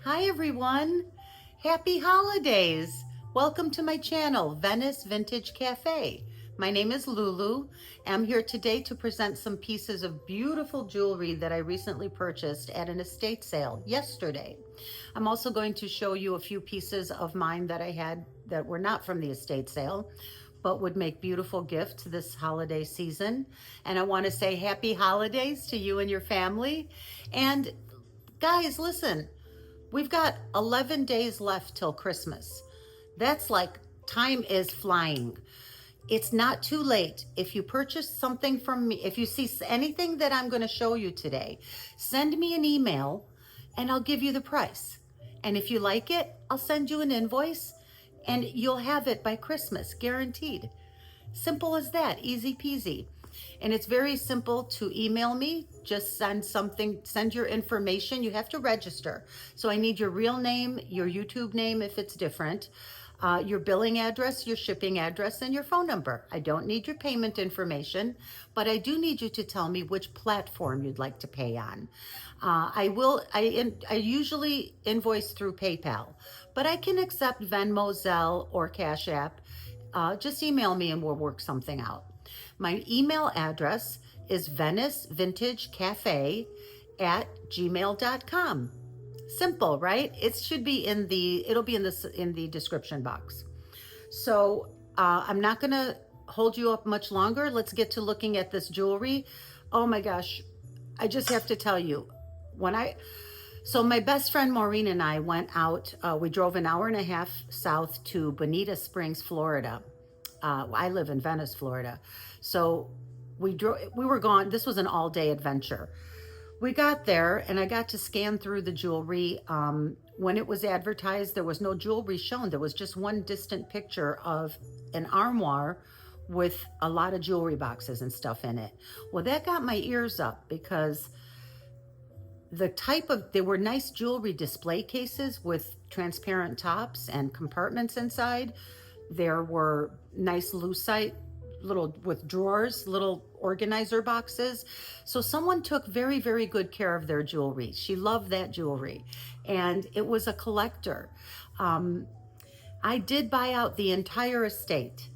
Hi everyone, happy holidays. Welcome to my channel, Venice Vintage Cafe. My name is Lulu. I'm here today to present some pieces of beautiful jewelry that I recently purchased at an estate sale yesterday. I'm also going to show you a few pieces of mine that I had that were not from the estate sale, but would make beautiful gifts this holiday season. And I want to say happy holidays to you and your family. And guys, listen, we've got 11 days left till Christmas. That's like time is flying. It's not too late. If you purchase something from me, if you see anything that I'm going to show you today, send me an email and I'll give you the price. And if you like it, I'll send you an invoice and you'll have it by Christmas, guaranteed. Simple as that, easy peasy. And it's very simple to email me. Just send your information. You have to register. So I need your real name, your YouTube name if it's different, your billing address, your shipping address, and your phone number. I don't need your payment information, but I do need you to tell me which platform you'd like to pay on. I usually invoice through PayPal, but I can accept Venmo, Zelle, or Cash App. Just email me and we'll work something out. My email address is VeniceVintageCafe@gmail.com. Simple, right? It'll be in the description box. So I'm not gonna hold you up much longer. Let's get to looking at this jewelry. Oh my gosh, I just have to tell you, so my best friend Maureen and I went out, we drove an hour and a half south to Bonita Springs, Florida. I live in Venice, Florida. So we were gone. This was an all-day adventure. We got there and I got to scan through the jewelry. When it was advertised, there was no jewelry shown. There was just one distant picture of an armoire with a lot of jewelry boxes and stuff in it. Well, that got my ears up because there were nice jewelry display cases with transparent tops and compartments inside. There were nice lucite with drawers, little organizer boxes. So someone took very, very good care of their jewelry. She loved that jewelry and it was a collector. I did buy out the entire estate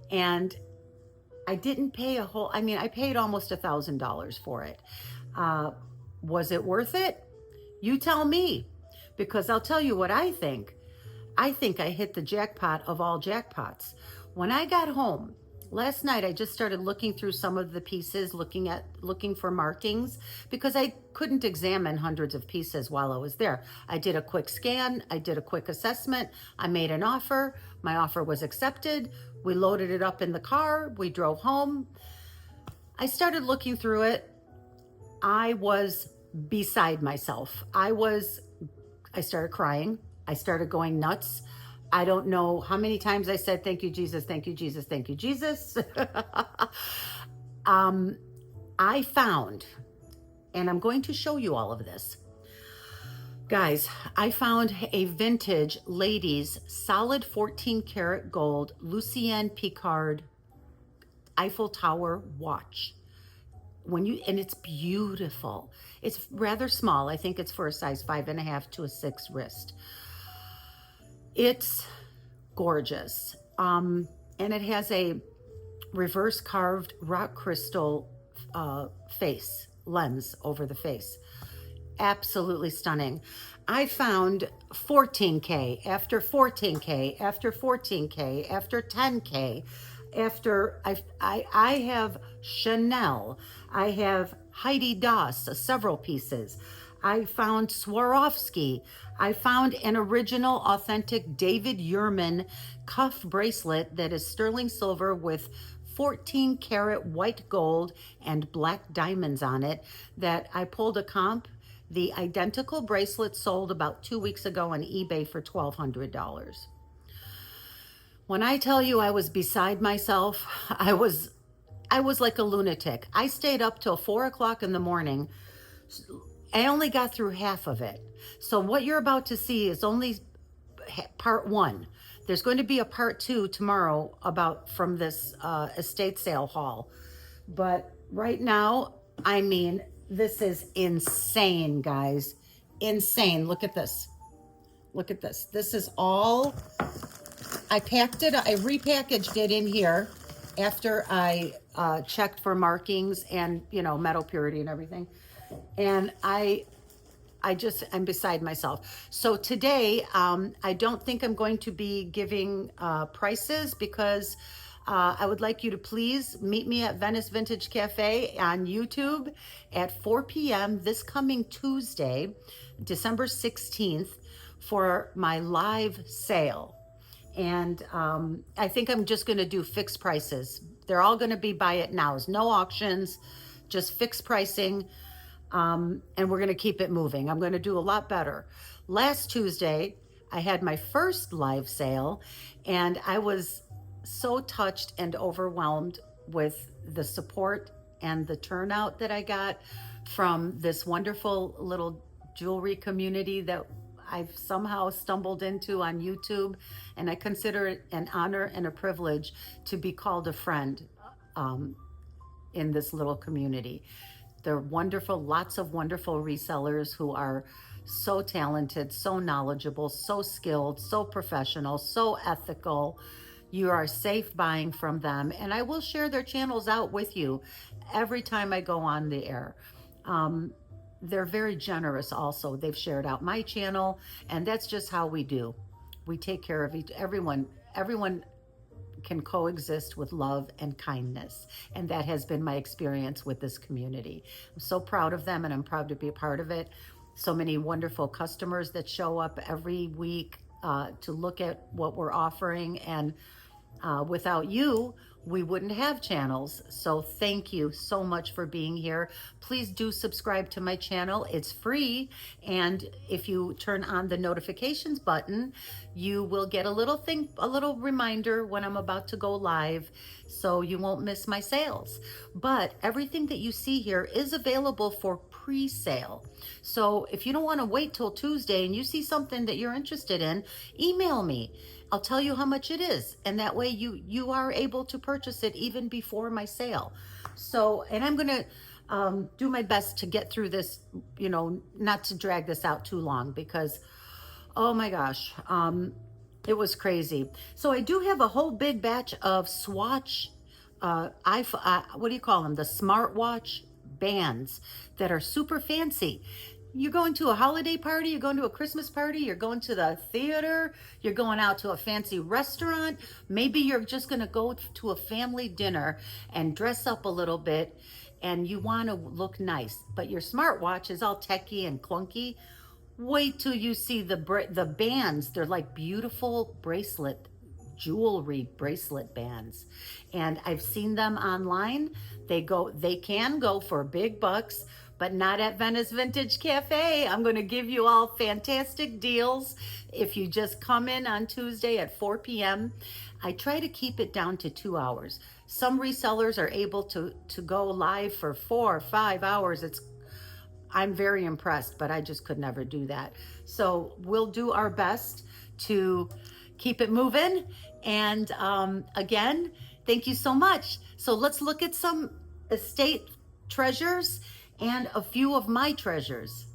and I didn't pay I paid almost $1,000 for it. Was it worth it? You tell me, because I'll tell you what I think. I think I hit the jackpot of all jackpots. When I got home last night, I just started looking through some of the pieces, looking for markings, because I couldn't examine hundreds of pieces while I was there. I did a quick scan, I did a quick assessment, I made an offer, my offer was accepted, we loaded it up in the car, we drove home. I started looking through it. I was beside myself. I started crying. I started going nuts. I don't know how many times I said, thank you, Jesus, thank you, Jesus, thank you, Jesus. I found, and I'm going to show you all of this. Guys, I found a vintage ladies solid 14 karat gold Lucien Picard Eiffel Tower watch. And it's beautiful. It's rather small. I think it's for a size 5.5 to a 6 wrist. It's gorgeous. And it has a reverse carved rock crystal lens over the face. Absolutely stunning. I found 14K after 14K after 14K after 10K. After I have Chanel, I have Heidi Daus, several pieces. I found Swarovski. I found an original authentic David Yurman cuff bracelet that is sterling silver with 14 karat white gold and black diamonds on it that I pulled a comp. The identical bracelet sold about 2 weeks ago on eBay for $1,200. When I tell you I was beside myself, I was like a lunatic. I stayed up till 4 o'clock in the morning. I only got through half of it. So what you're about to see is only part 1. There's going to be a part 2 tomorrow from this estate sale haul. But right now, I mean, this is insane, guys. Insane. Look at this. Look at this. This is all, I packed it, I repackaged it in here after I checked for markings and, you know, metal purity and everything. And I'm beside myself. So today, I don't think I'm going to be giving prices because I would like you to please meet me at Venice Vintage Cafe on YouTube at 4 p.m. this coming Tuesday, December 16th, for my live sale. And I think I'm just going to do fixed prices. They're all going to be buy it nows, no auctions, just fixed pricing. And we're going to keep it moving. I'm going to do a lot better. Last Tuesday, I had my first live sale, and I was so touched and overwhelmed with the support and the turnout that I got from this wonderful little jewelry community that I've somehow stumbled into on YouTube. And I consider it an honor and a privilege to be called a friend in this little community. They're wonderful, lots of wonderful resellers who are so talented, so knowledgeable, so skilled, so professional, so ethical. You are safe buying from them. And I will share their channels out with you every time I go on the air. They're very generous also. They've shared out my channel, and that's just how we do. We take care of everyone. Everyone can coexist with love and kindness. And that has been my experience with this community. I'm so proud of them, and I'm proud to be a part of it. So many wonderful customers that show up every week to look at what we're offering. And without you, we wouldn't have channels. So thank you so much for being here. Please do subscribe to my channel. It's free. And if you turn on the notifications button, you will get a little reminder when I'm about to go live, so you won't miss my sales. But everything that you see here is available for pre-sale. So if you don't want to wait till Tuesday and you see something that you're interested in, email me. I'll tell you how much it is, and that way you are able to purchase it even before my sale. So, and I'm going to do my best to get through this, you know, not to drag this out too long, because, oh my gosh, it was crazy. So I do have a whole big batch of Swatch, what do you call them? The smartwatch bands that are super fancy. You're going to a holiday party, you're going to a Christmas party, you're going to the theater, you're going out to a fancy restaurant. Maybe you're just going to go to a family dinner and dress up a little bit, and you want to look nice, but your smartwatch is all techy and clunky. Wait till you see the bands. They're like beautiful jewelry bracelet bands, and I've seen them online. They can go for big bucks, but not at Venice Vintage Cafe. I'm going to give you all fantastic deals if you just come in on Tuesday at 4 p.m. I try to keep it down to 2 hours. Some resellers are able to go live for 4 or 5 hours. I'm very impressed, but I just could never do that. So we'll do our best to keep it moving. And again, thank you so much. So let's look at some estate treasures and a few of my treasures.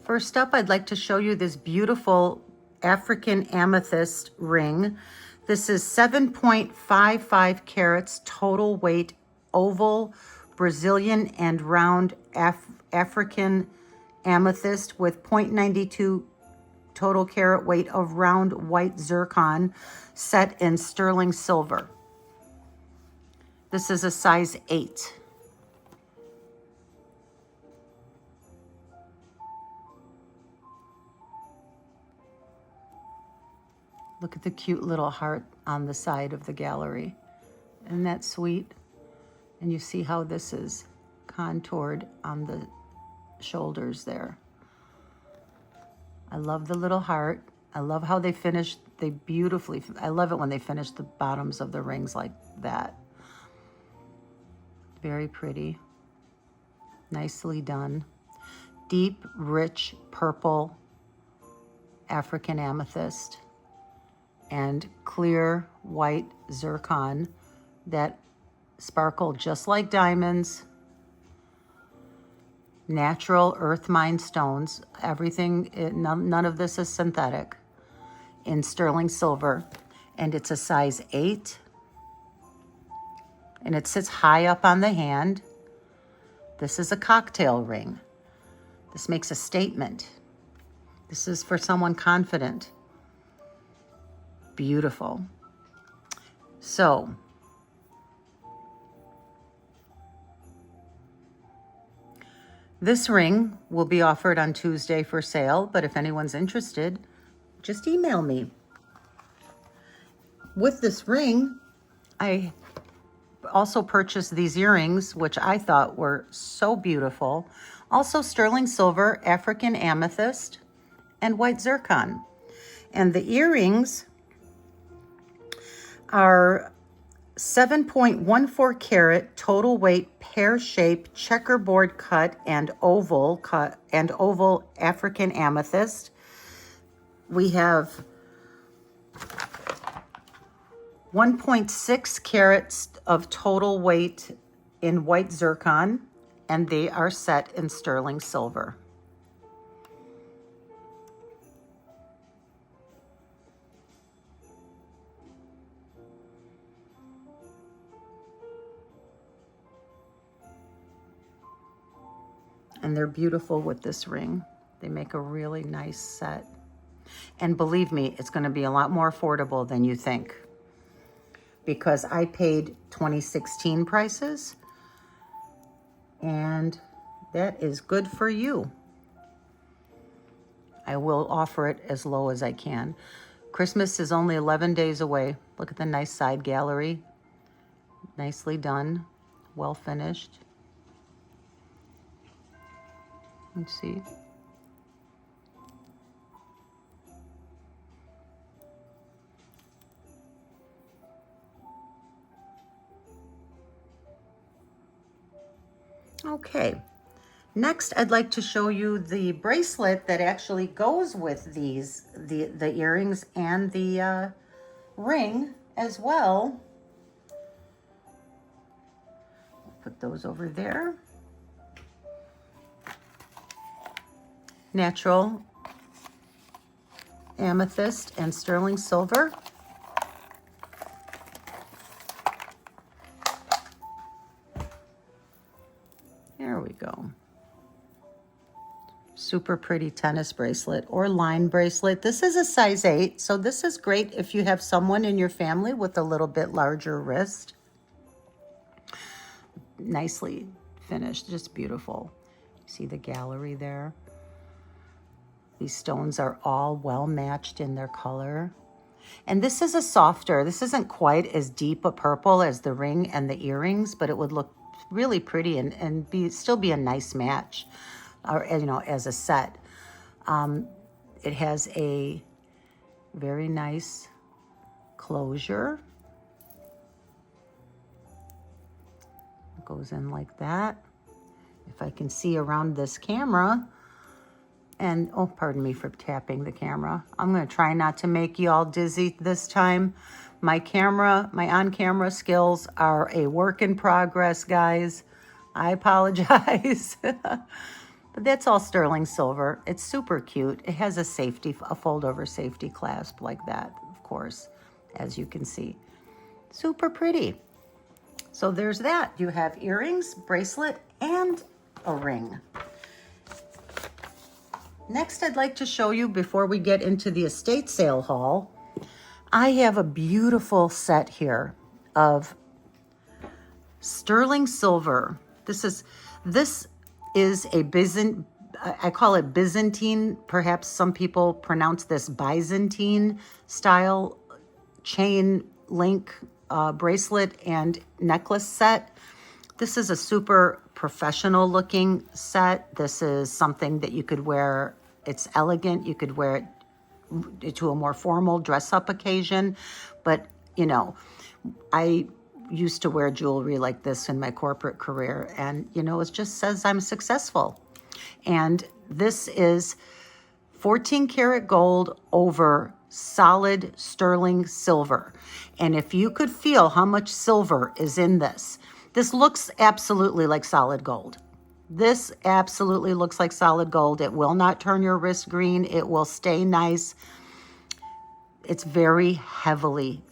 First up, I'd like to show you this beautiful African amethyst ring. This is 7.55 carats total weight, oval, Brazilian and round African amethyst with 0.92 total carat weight of round white zircon, set in sterling silver. This is a size 8. Look at the cute little heart on the side of the gallery. Isn't that sweet? And you see how this is contoured on the shoulders there. I love the little heart. I love how they beautifully, I love it when they finish the bottoms of the rings like that. Very pretty. Nicely done. Deep, rich purple African amethyst and clear white zircon that sparkle just like diamonds. natural earth mine stones. Everything, none of this is synthetic, in sterling silver. And it's a size 8. And it sits high up on the hand. This is a cocktail ring. This makes a statement. This is for someone confident. Beautiful. So, this ring will be offered on Tuesday for sale, but if anyone's interested, just email me. With this ring, I also purchased these earrings, which I thought were so beautiful. Also sterling silver, African amethyst, and white zircon. And the earrings are 7.14 carat total weight, pear-shaped, checkerboard cut and oval African amethyst. We have 1.6 carats of total weight in white zircon, and they are set in sterling silver. And they're beautiful with this ring. They make a really nice set. And believe me, it's going to be a lot more affordable than you think, because I paid 2016 prices, and that is good for you. I will offer it as low as I can. Christmas is only 11 days away. Look at the nice side gallery. Nicely done, well finished. Let's see. Okay, next I'd like to show you the bracelet that actually goes with these, the earrings and the ring as well. Put those over there. Natural amethyst and sterling silver. There we go. Super pretty tennis bracelet or line bracelet. This is a size 8, so this is great if you have someone in your family with a little bit larger wrist. Nicely finished, just beautiful. See the gallery there? These stones are all well matched in their color. And this is a softer, this isn't quite as deep a purple as the ring and the earrings, but it would look really pretty and still be a nice match, or, you know, as a set. It has a very nice closure. It goes in like that. If I can see around this camera, and, oh, pardon me for tapping the camera. I'm going to try not to make you all dizzy this time. My on-camera skills are a work in progress, guys. I apologize. But that's all sterling silver. It's super cute. It has a fold-over safety clasp like that, of course, as you can see. Super pretty. So there's that. You have earrings, bracelet, and a ring. Next, I'd like to show you, before we get into the estate sale haul, I have a beautiful set here of sterling silver. This is a I call it Byzantine. Perhaps some people pronounce this Byzantine style chain link bracelet and necklace set. This is a super professional looking set. This is something that you could wear. It's elegant. You could wear it to a more formal dress up occasion. But, you know, I used to wear jewelry like this in my corporate career, and, you know, it just says I'm successful. And this is 14 karat gold over solid sterling silver. And if you could feel how much silver is in this, this looks absolutely like solid gold. This absolutely looks like solid gold. It will not turn your wrist green. It will stay nice. It's very heavily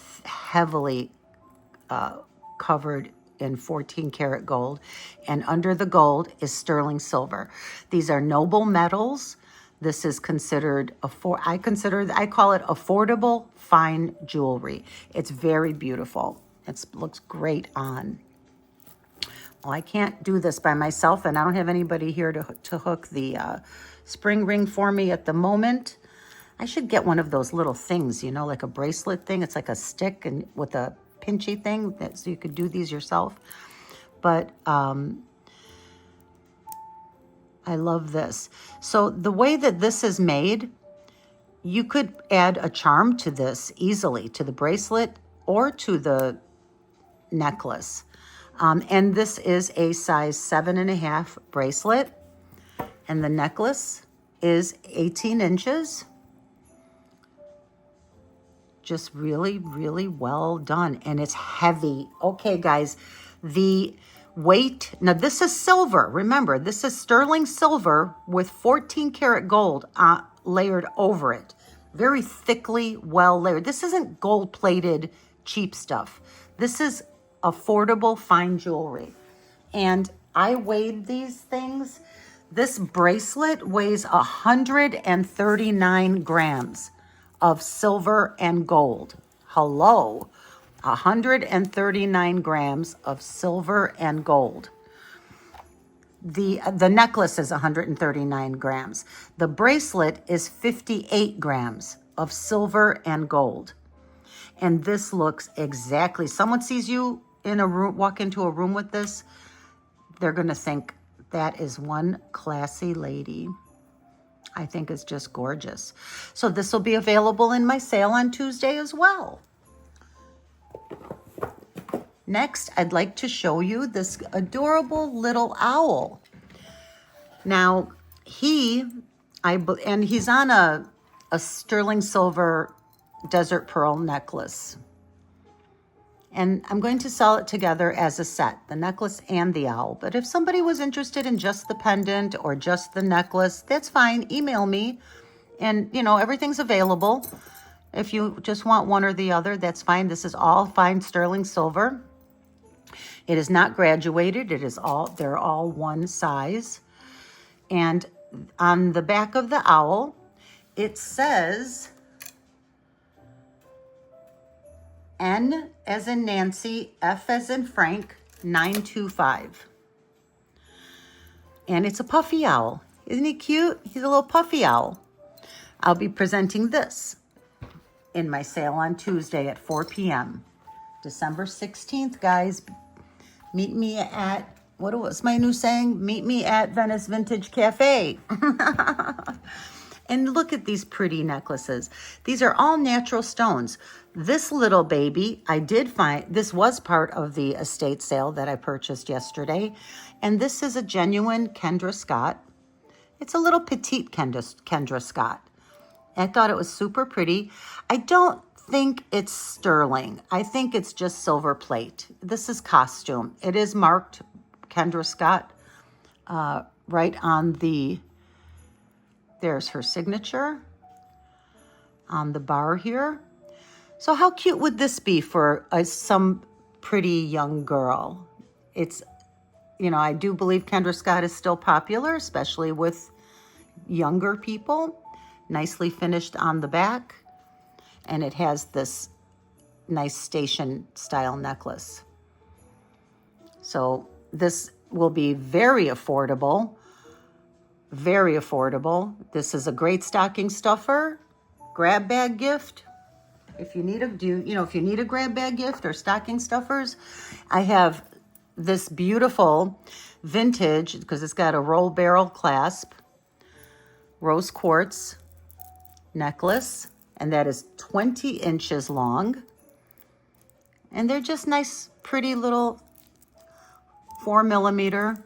covered in 14 karat gold. And under the gold is sterling silver. These are noble metals. This is considered, I call it affordable fine jewelry. It's very beautiful. It looks great on. Well, I can't do this by myself, and I don't have anybody here to hook the spring ring for me at the moment. I should get one of those little things, you know, like a bracelet thing. It's like a stick and with a pinchy thing, so you could do these yourself. But I love this. So the way that this is made, you could add a charm to this easily, to the bracelet or to the necklace. And this is a size 7.5 bracelet, and the necklace is 18 inches. Just really, really well done, and it's heavy. Okay, guys, the weight, now this is silver. Remember, this is sterling silver with 14 karat gold layered over it. Very thickly, well layered. This isn't gold-plated cheap stuff. This is affordable fine jewelry. And I weighed these things. This bracelet weighs 139 grams of silver and gold. Hello, 139 grams of silver and gold. The necklace is 139 grams. The bracelet is 58 grams of silver and gold. And this looks exactly, someone sees you in a room, walk into a room with this, they're going to think that is one classy lady. I think it's just gorgeous. So this will be available in my sale on Tuesday as well. Next, I'd like to show you this adorable little owl. Now, he's on a sterling silver desert pearl necklace. And I'm going to sell it together as a set, the necklace and the owl. But if somebody was interested in just the pendant or just the necklace, that's fine. Email me. And, you know, everything's available. If you just want one or the other, that's fine. This is all fine sterling silver. It is not graduated. They're all one size. And on the back of the owl, it says N as in Nancy, F as in Frank, 925. And it's a puffy owl. Isn't he cute? He's a little puffy owl. I'll be presenting this in my sale on Tuesday at 4 p.m. December 16th, guys. Meet me at, what was my new saying? Meet me at Venice Vintage Cafe. And look at these pretty necklaces. These are all natural stones. This little baby, I did find, this was part of the estate sale that I purchased yesterday. And this is a genuine Kendra Scott. It's a little petite Kendra Scott. I thought it was super pretty. I don't think it's sterling. I think it's just silver plate. This is costume. It is marked Kendra Scott right on the, there's her signature on the bar here. So how cute would this be for some pretty young girl? It's, you know, I do believe Kendra Scott is still popular, especially with younger people. Nicely finished on the back. And it has this nice station style necklace. So this will be very affordable. Very affordable. This is a great stocking stuffer, grab bag gift. If you need if you need a grab bag gift or stocking stuffers, I have this beautiful vintage, because it's got a roll barrel clasp, rose quartz necklace, and that is 20 inches long. And they're just nice, pretty little 4mm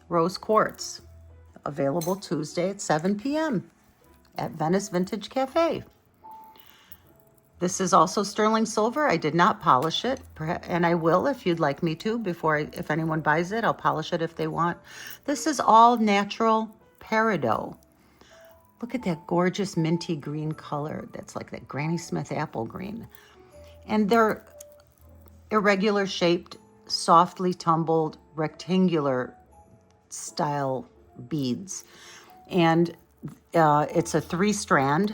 rose quartz. Available Tuesday at 7 p.m. at Venice Vintage Cafe. This is also sterling silver. I did not polish it, and I will if you'd like me to. If anyone buys it, I'll polish it if they want. This is all natural peridot. Look at that gorgeous minty green color. That's like that Granny Smith apple green. And they're irregular shaped, softly tumbled, rectangular style beads. And it's a three strands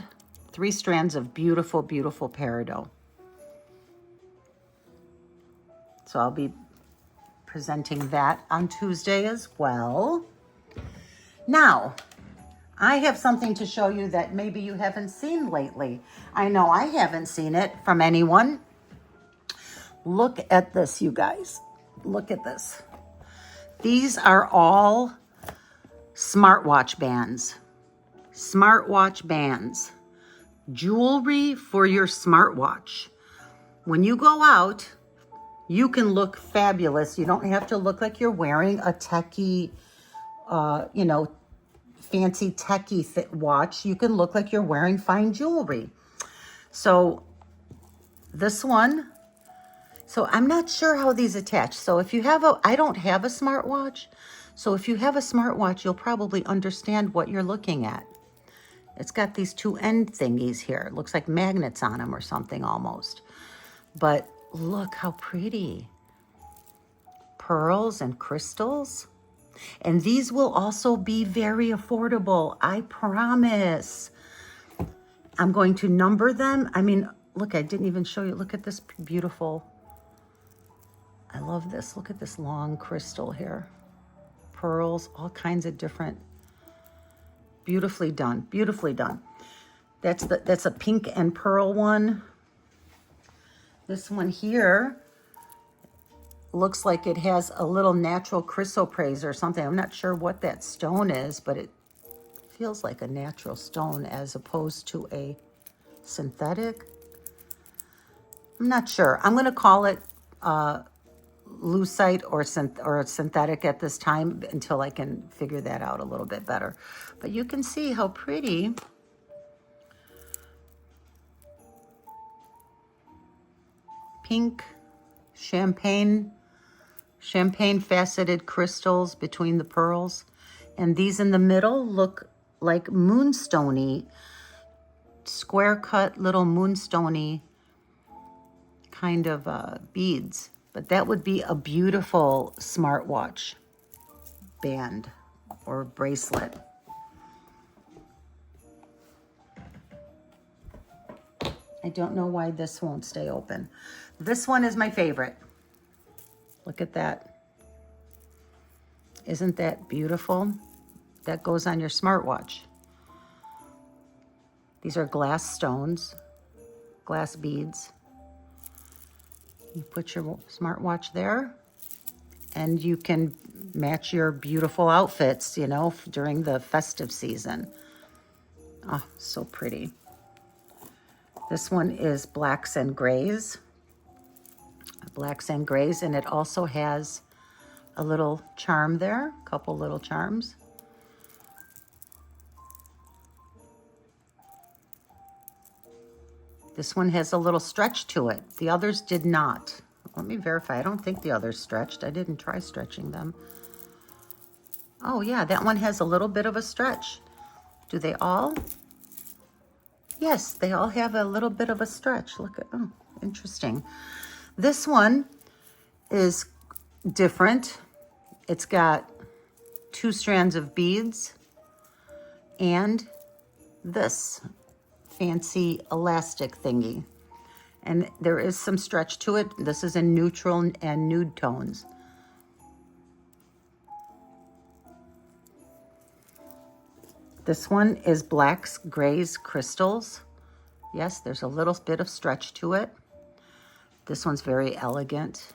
of beautiful, beautiful peridot. So I'll be presenting that on Tuesday as well. Now, I have something to show you that maybe you haven't seen lately. I know I haven't seen it from anyone. Look at this, you guys. Look at this. These are all smartwatch bands. Smartwatch bands. Jewelry for your smartwatch. When you go out, you can look fabulous. You don't have to look like you're wearing a techie, fancy techie watch. You can look like you're wearing fine jewelry. So this one, so I'm not sure how these attach. So if you have I don't have a smartwatch. So if you have a smartwatch, you'll probably understand what you're looking at. It's got these two end thingies here. It looks like magnets on them or something almost. But look how pretty. Pearls and crystals. And these will also be very affordable, I promise. I'm going to number them. I mean, look, I didn't even show you. Look at this beautiful. I love this. Look at this long crystal here. Pearls, all kinds of different. Beautifully done, beautifully done. That's a pink and pearl one. This one here looks like it has a little natural chrysoprase or something. I'm not sure what that stone is, but it feels like a natural stone as opposed to a synthetic. I'm not sure. I'm going to call it lucite or synthetic at this time until I can figure that out a little bit better. But you can see how pretty. Pink, champagne faceted crystals between the pearls. And these in the middle look like moonstony, square cut little moonstony kind of beads. But that would be a beautiful smartwatch band or bracelet. I don't know why this won't stay open. This one is my favorite. Look at that. Isn't that beautiful? That goes on your smartwatch. These are glass stones, glass beads. You put your smartwatch there and you can match your beautiful outfits, during the festive season. Oh, so pretty. This one is blacks and grays. Blacks and grays, and it also has a little charm there, a couple little charms. This one has a little stretch to it. The others did not. Let me verify. I don't think the others stretched. I didn't try stretching them. Oh yeah, that one has a little bit of a stretch. Do they all? Yes, they all have a little bit of a stretch. Look at, oh, interesting. This one is different. It's got 2 strands of beads and this fancy elastic thingy. And there is some stretch to it. This is in neutral and nude tones. This one is blacks, grays, crystals. Yes, there's a little bit of stretch to it. This one's very elegant.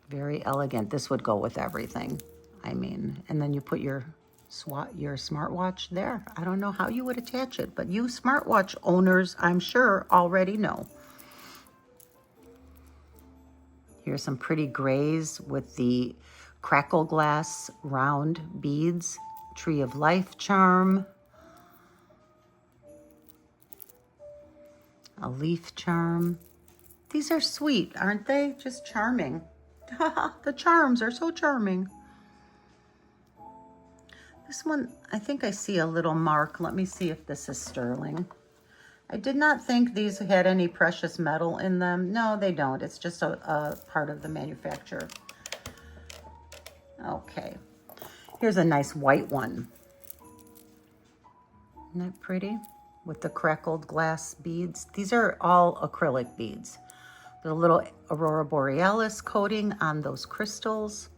Very elegant. This would go with everything. I mean, and then you put your smartwatch there. I don't know how you would attach it, but you smartwatch owners, I'm sure, already know. Here's some pretty grays with the crackle glass round beads, tree of life charm. A leaf charm. These are sweet, aren't they? Just charming. The charms are so charming. This one, I think I see a little mark. Let me see if this is sterling. I did not think these had any precious metal in them. No, they don't. It's just a part of the manufacturer. Okay. Here's a nice white one. Isn't that pretty? With the crackled glass beads. These are all acrylic beads. The little Aurora Borealis coating on those crystals.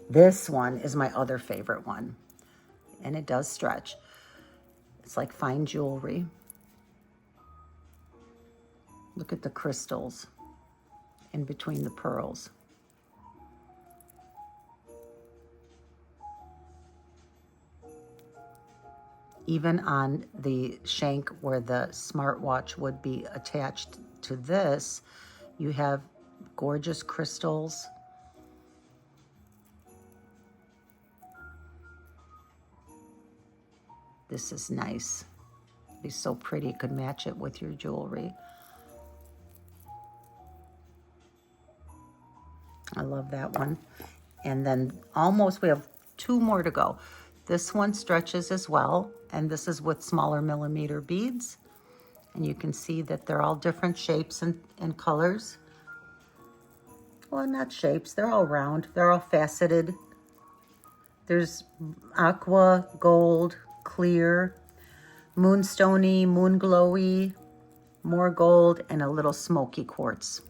This one is my other favorite one. And it does stretch. It's like fine jewelry. Look at the crystals in between the pearls. Even on the shank where the smartwatch would be attached to this, you have gorgeous crystals. This is nice. It'd be so pretty. You could match it with your jewelry. I love that one. And then almost, we have 2 more to go. This one stretches as well, and this is with smaller millimeter beads. And you can see that they're all different shapes and colors. Well, not shapes, they're all round. They're all faceted. There's aqua, gold, clear, moonstony, moon glowy, more gold, and a little smoky quartz.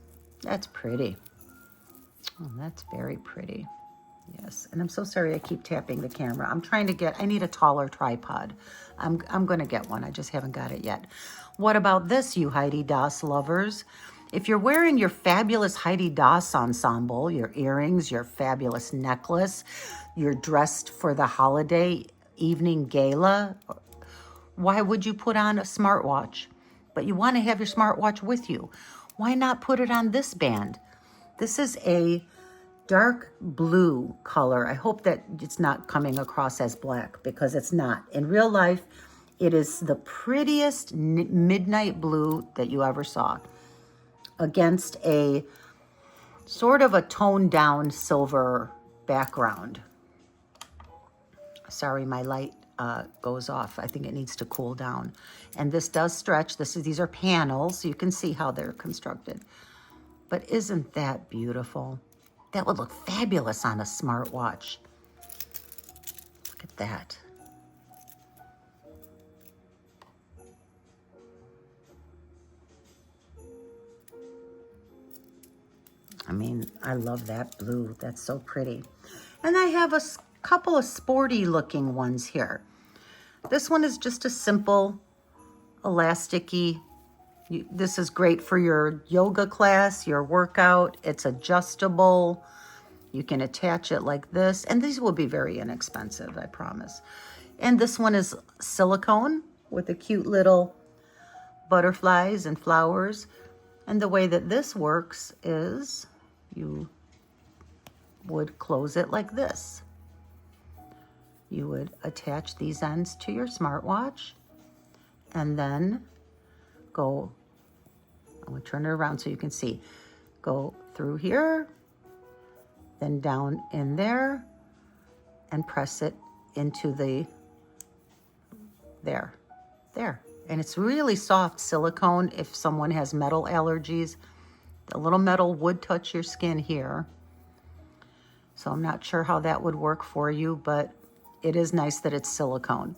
That's pretty. Oh, that's very pretty. Yes, and I'm so sorry I keep tapping the camera. I'm trying to get, I need a taller tripod. I'm going to get one. I just haven't got it yet. What about this, you Heidi Daus lovers? If you're wearing your fabulous Heidi Daus ensemble, your earrings, your fabulous necklace, you're dressed for the holiday evening gala, why would you put on a smartwatch? But you want to have your smartwatch with you. Why not put it on this band? This is a dark blue color. I hope that it's not coming across as black, because it's not. In real life, it is the prettiest midnight blue that you ever saw, against a sort of a toned down silver background. Sorry, my light goes off. I think it needs to cool down. And this does stretch. These are panels, so you can see how they're constructed. But isn't that beautiful? That would look fabulous on a smartwatch. Look at that. I mean, I love that blue. That's so pretty. And I have a couple of sporty looking ones here. This one is just a simple elasticy. This is great for your yoga class, your workout. It's adjustable. You can attach it like this. And these will be very inexpensive, I promise. And this one is silicone with the cute little butterflies and flowers. And the way that this works is you would close it like this. You would attach these ends to your smartwatch and then go, I'm going to turn it around so you can see. Go through here, then down in there, and press it into the, there. And it's really soft silicone. If someone has metal allergies, the little metal would touch your skin here. So I'm not sure how that would work for you, but it is nice that it's silicone.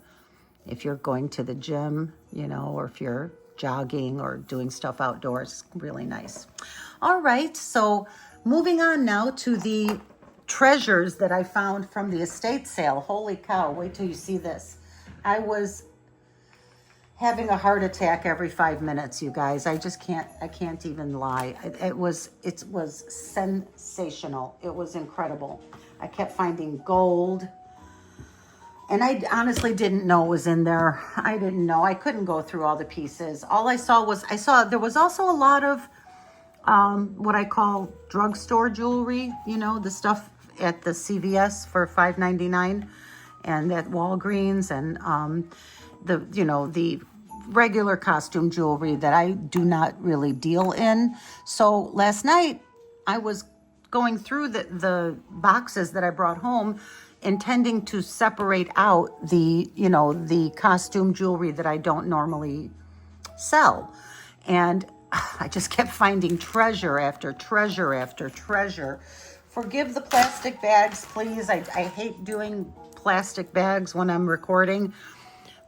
If you're going to the gym, you know, or if you're jogging or doing stuff outdoors, really nice. All right, so moving on now to the treasures that I found from the estate sale. Holy cow, wait till you see this. I was having a heart attack every 5 minutes, you guys. I can't even lie. It was sensational. It was incredible. I kept finding gold. And I honestly didn't know it was in there. I didn't know. I couldn't go through all the pieces. All I saw was, there was also a lot of what I call drugstore jewelry, you know, the stuff at the CVS for $5.99 and at Walgreens, and the regular costume jewelry that I do not really deal in. So last night I was going through the boxes that I brought home, intending to separate out the, you know, the costume jewelry that I don't normally sell. And I just kept finding treasure after treasure after treasure. Forgive the plastic bags, please. I hate doing plastic bags when I'm recording,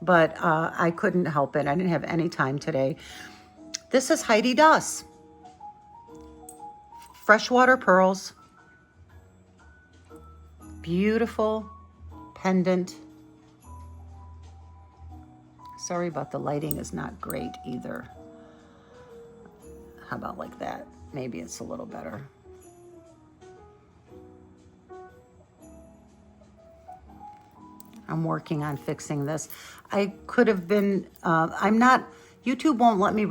but I couldn't help it. I didn't have any time today. This is Heidi Daus. Freshwater pearls. Beautiful pendant. Sorry about the lighting is not great either. How about like that? Maybe it's a little better. I'm working on fixing this. I could have been, YouTube won't let me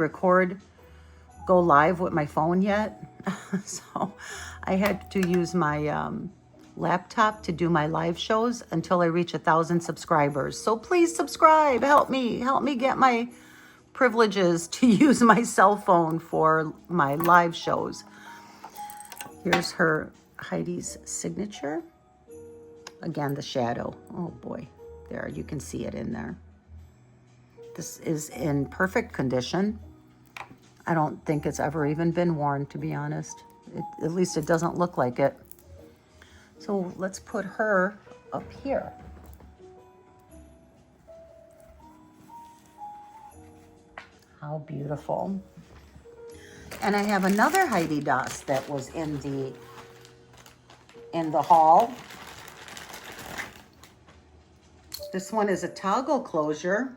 go live with my phone yet. So I had to use my laptop to do my live shows until I reach 1,000 subscribers. So please subscribe, help me get my privileges to use my cell phone for my live shows. Here's Heidi's signature. Again, the shadow. Oh boy, there, you can see it in there. This is in perfect condition. I don't think it's ever even been worn, to be honest. At least it doesn't look like it. So let's put her up here. How beautiful. And I have another Heidi Daus that was in the haul. This one is a toggle closure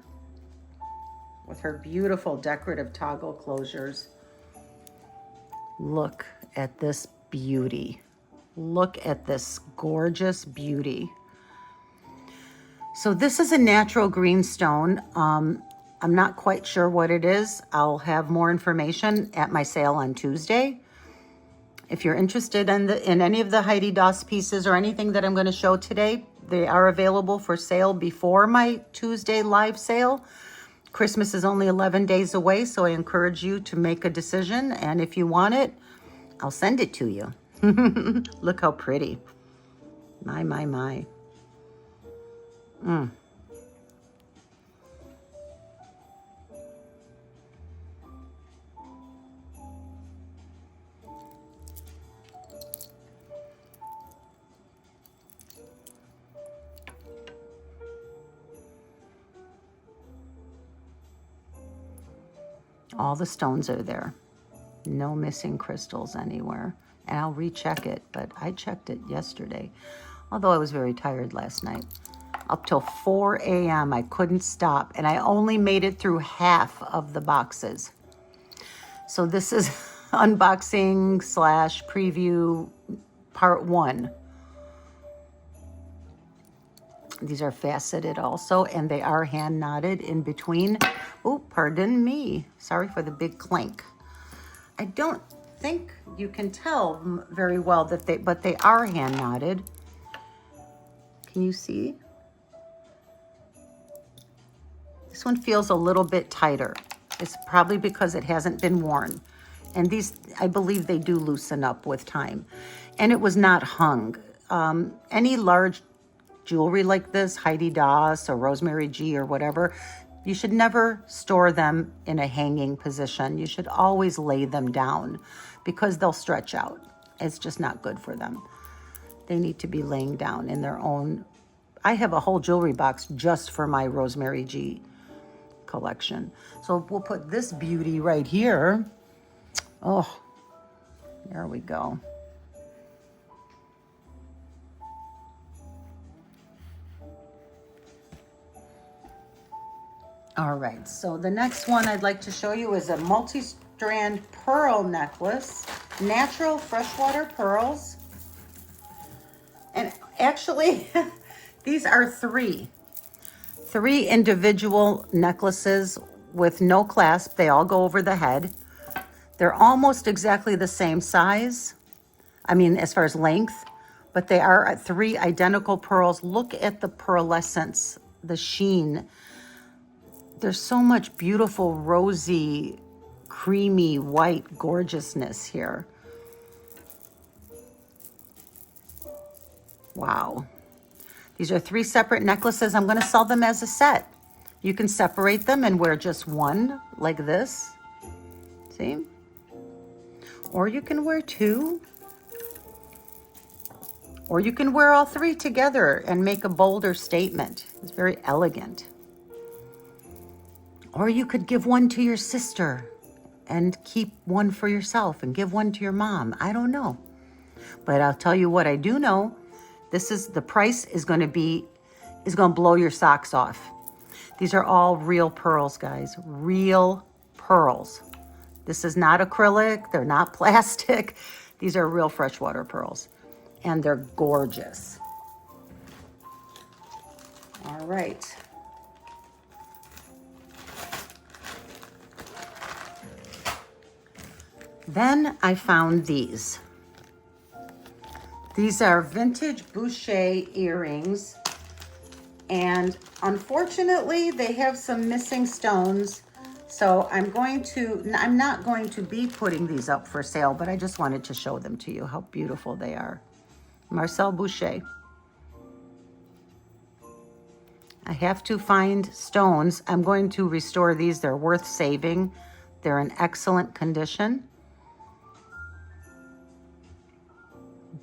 with her beautiful decorative toggle closures. Look at this beauty. Look at this gorgeous beauty. So this is a natural green stone. I'm not quite sure what it is. I'll have more information at my sale on Tuesday. If you're interested in any of the Heidi Daus pieces or anything that I'm going to show today, they are available for sale before my Tuesday live sale. Christmas is only 11 days away, so I encourage you to make a decision. And if you want it, I'll send it to you. Look how pretty. My, my, my. All the stones are there. No missing crystals anywhere. And I'll recheck it, but I checked it yesterday. Although I was very tired last night. Up till 4 a.m. I couldn't stop. And I only made it through half of the boxes. So this is unboxing / preview part 1. These are faceted also, and they are hand knotted in between. Oh, pardon me. Sorry for the big clank. I don't think you can tell very well but they are hand knotted. Can you see? This one feels a little bit tighter. It's probably because it hasn't been worn. And these, I believe they do loosen up with time. And it was not hung. Any large jewelry like this, Heidi Daus or Rosemary G or whatever, you should never store them in a hanging position. You should always lay them down because they'll stretch out. It's just not good for them. They need to be laying down in their own. I have a whole jewelry box just for my Rosemary G collection. So we'll put this beauty right here. Oh, there we go. All right, so the next one I'd like to show you is a multi-strand pearl necklace, natural freshwater pearls. And actually, these are three individual necklaces with no clasp. They all go over the head. They're almost exactly the same size. I mean, as far as length, but they are 3 identical pearls. Look at the pearlescence, the sheen. There's so much beautiful, rosy, creamy, white gorgeousness here. Wow. These are 3 separate necklaces. I'm going to sell them as a set. You can separate them and wear just one like this. See? Or you can wear 2. Or you can wear all 3 together and make a bolder statement. It's very elegant. Or you could give one to your sister and keep one for yourself and give one to your mom. I don't know. But I'll tell you what I do know. The price is going to blow your socks off. These are all real pearls, guys. Real pearls. This is not acrylic. They're not plastic. These are real freshwater pearls. And they're gorgeous. All right. Then I found these. These are vintage boucher earrings. And unfortunately, they have some missing stones. So I'm not going to be putting these up for sale, but I just wanted to show them to you, how beautiful they are. Marcel Boucher. I have to find stones. I'm going to restore these. They're worth saving. They're in excellent condition.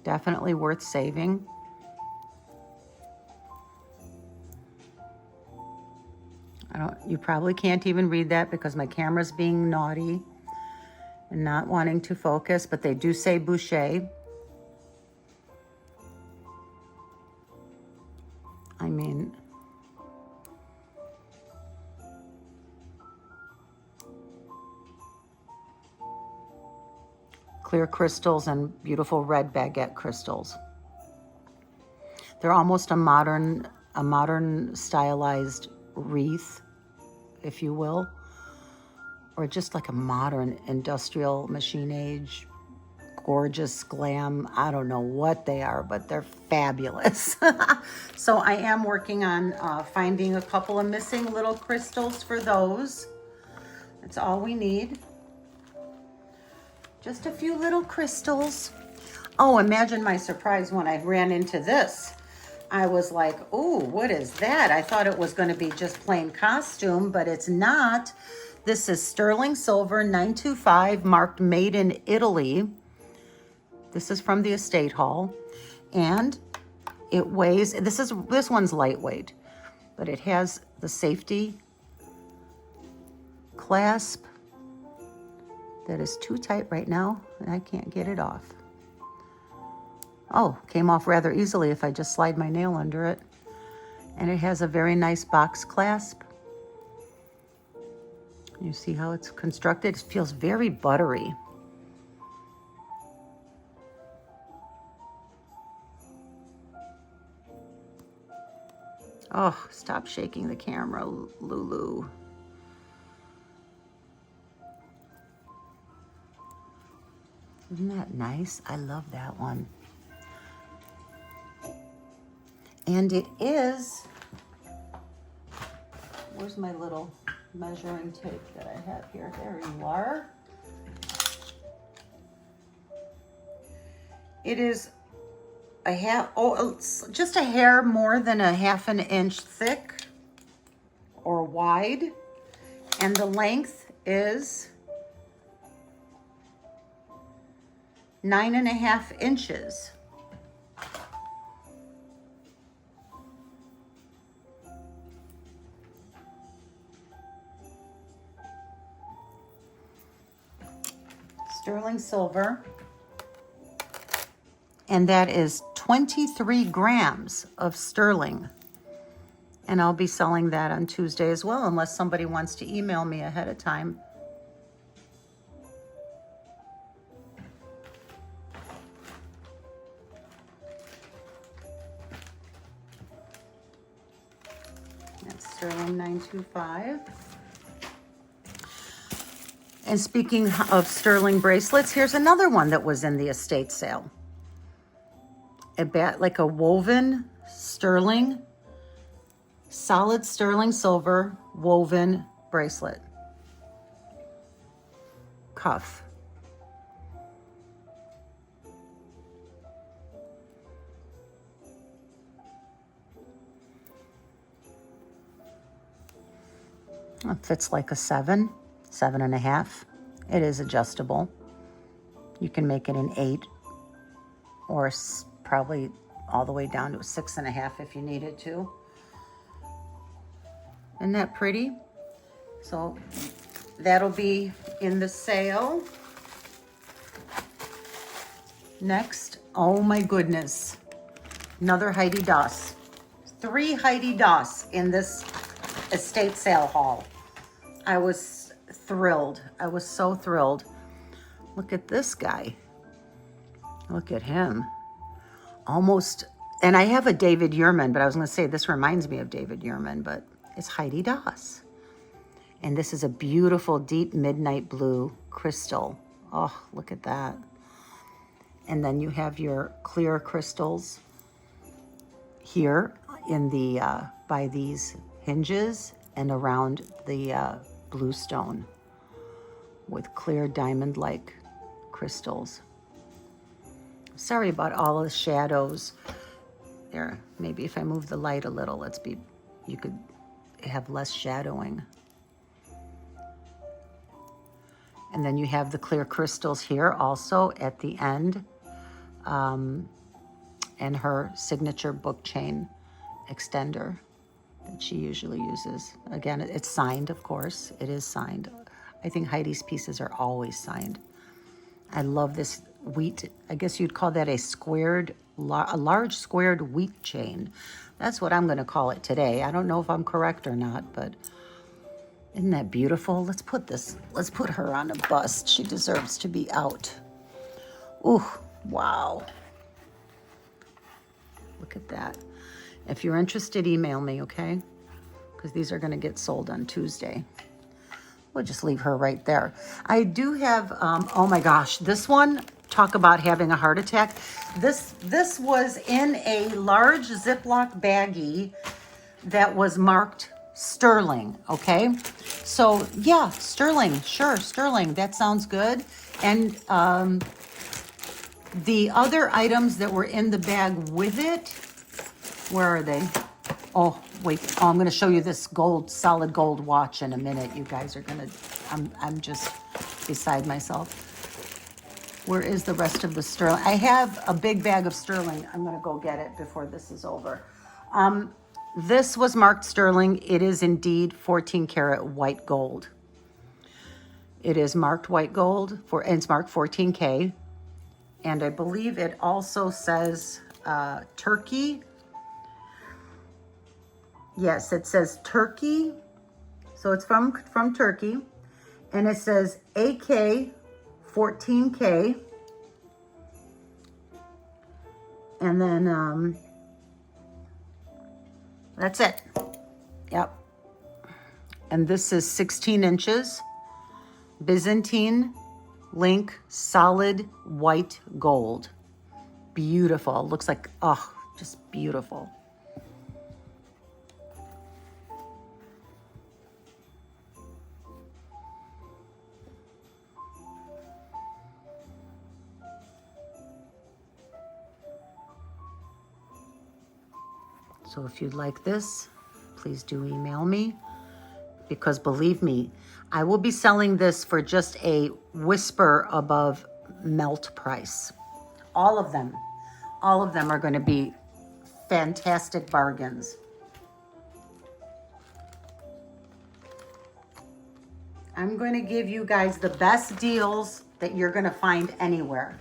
Definitely worth saving. You probably can't even read that because my camera's being naughty and not wanting to focus, but they do say Boucher. I mean, clear crystals and beautiful red baguette crystals. They're almost a modern stylized wreath, if you will, or just like a modern industrial machine age, gorgeous glam. I don't know what they are, but they're fabulous. So I am working on finding a couple of missing little crystals for those. That's all we need. Just a few little crystals. Oh, imagine my surprise when I ran into this. I was like, oh, what is that? I thought it was going to be just plain costume, but it's not. This is sterling silver 925 marked made in Italy. This is from the estate hall. And it weighs, this one's lightweight, but it has the safety clasp that is too tight right now, and I can't get it off. Oh, came off rather easily if I just slide my nail under it. And it has a very nice box clasp. You see how it's constructed? It feels very buttery. Oh, stop shaking the camera, Lulu. Isn't that nice? I love that one. And it is, where's my little measuring tape that I have here? There you are. It is just a hair more than a ½ an inch thick or wide. And the length is 9.5 inches. Sterling silver, and that is 23 grams of sterling. And I'll be selling that on Tuesday as well, unless somebody wants to email me ahead of time. That's sterling 925. And speaking of sterling bracelets, here's another one that was in the estate sale. Like a woven sterling, solid sterling silver woven bracelet. Cuff. It fits like a 7, 7.5. It is adjustable. You can make it an 8 or probably all the way down to a 6.5 if you needed to. Isn't that pretty? So that'll be in the sale. Next, oh my goodness, another Heidi Daus. 3 Heidi Daus in this estate sale haul. I was thrilled. I was so thrilled. Look at this guy. Look at him. Almost, and I have a David Yurman, but I was going to say this reminds me of David Yurman, but it's Heidi Daus. And this is a beautiful deep midnight blue crystal. Oh, look at that. And then you have your clear crystals here in the by these hinges and around the blue stone with clear diamond-like crystals. Sorry about all the shadows there. Maybe if I move the light a little, you could have less shadowing. And then you have the clear crystals here also at the end, and her signature book chain extender that she usually uses. Again, it's signed, of course. It is signed. I think Heidi's pieces are always signed. I love this wheat. I guess you'd call that a large squared wheat chain. That's what I'm going to call it today. I don't know if I'm correct or not, but isn't that beautiful? Let's put her on a bust. She deserves to be out. Ooh, wow. Look at that. If you're interested, email me, okay? Because these are going to get sold on Tuesday. We'll just leave her right there. I do have, oh my gosh, this one, talk about having a heart attack. This was in a large Ziploc baggie that was marked sterling, okay? So yeah, sterling, sure, sterling, that sounds good. And the other items that were in the bag with it, where are they? Oh, wait, oh, I'm gonna show you this solid gold watch in a minute. You guys are gonna, I'm just beside myself. Where is the rest of the sterling? I have a big bag of sterling. I'm gonna go get it before this is over. This was marked sterling. It is indeed 14 karat white gold. It is marked white gold, and it's marked 14K. And I believe it also says Turkey. Yes, it says Turkey. So it's from Turkey. And it says AK 14K. And then that's it. Yep. And this is 16 inches. Byzantine link solid white gold. Beautiful. Looks like, oh, just beautiful. So if you'd like this, please do email me, because believe me, I will be selling this for just a whisper above melt price. All of them are going to be fantastic bargains. I'm going to give you guys the best deals that you're going to find anywhere.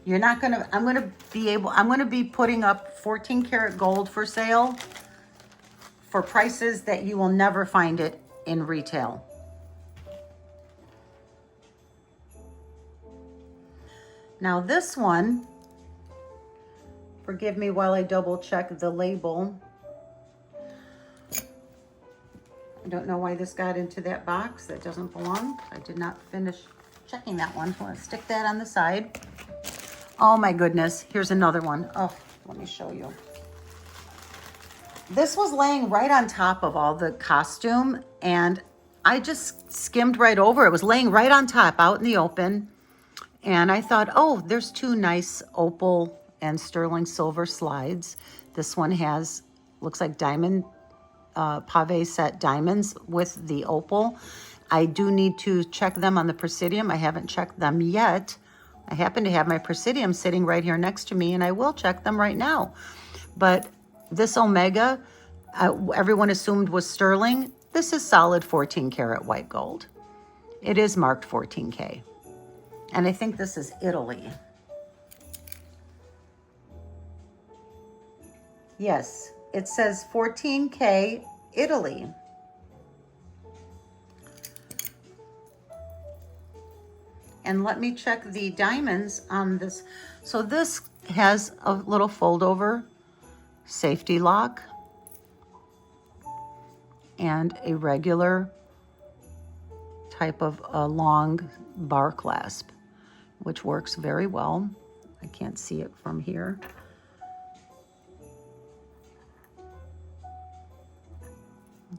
You're not going to, I'm going to be putting up 14 karat gold for sale for prices that you will never find it in retail. Now this one, forgive me while I double check the label. I don't know why this got into that box. That doesn't belong. I did not finish checking that one. I want to stick that on the side. Oh my goodness. Here's another one. Oh, let me show you. This was laying right on top of all the costume, and I just skimmed right over. It was laying right on top out in the open. And I thought, oh, there's two nice opal and sterling silver slides. This one has, looks like diamond, pave set diamonds with the opal. I do need to check them on the Presidium. I haven't checked them yet. I happen to have my Presidium sitting right here next to me, and I will check them right now. But this Omega, everyone assumed was sterling. This is solid 14 karat white gold. It is marked 14K. And I think this is Italy. Yes, it says 14K Italy. And let me check the diamonds on this. So this has a little fold over safety lock and a regular type of a long bar clasp, which works very well. I can't see it from here.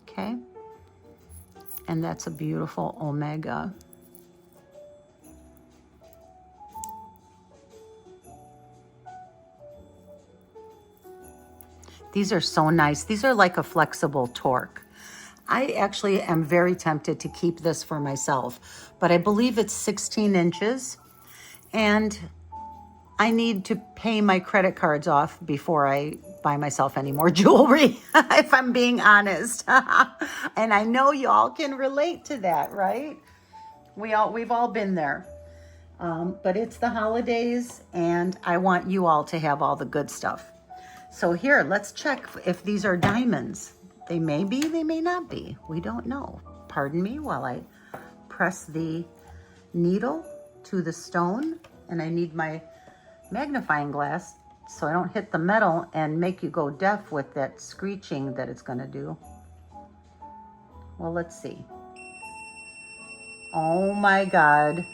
Okay. And that's a beautiful Omega. These are so nice. These are like a flexible torque. I actually am very tempted to keep this for myself, but I believe it's 16 inches and I need to pay my credit cards off before I buy myself any more jewelry, if I'm being honest. And I know y'all can relate to that, right? We've all been there. But it's the holidays and I want you all to have all the good stuff. So here, let's check if these are diamonds. They may be, they may not be. We don't know. Pardon me while I press the needle to the stone, and I need my magnifying glass so I don't hit the metal and make you go deaf with that screeching that it's gonna do. Well, let's see. Oh my God.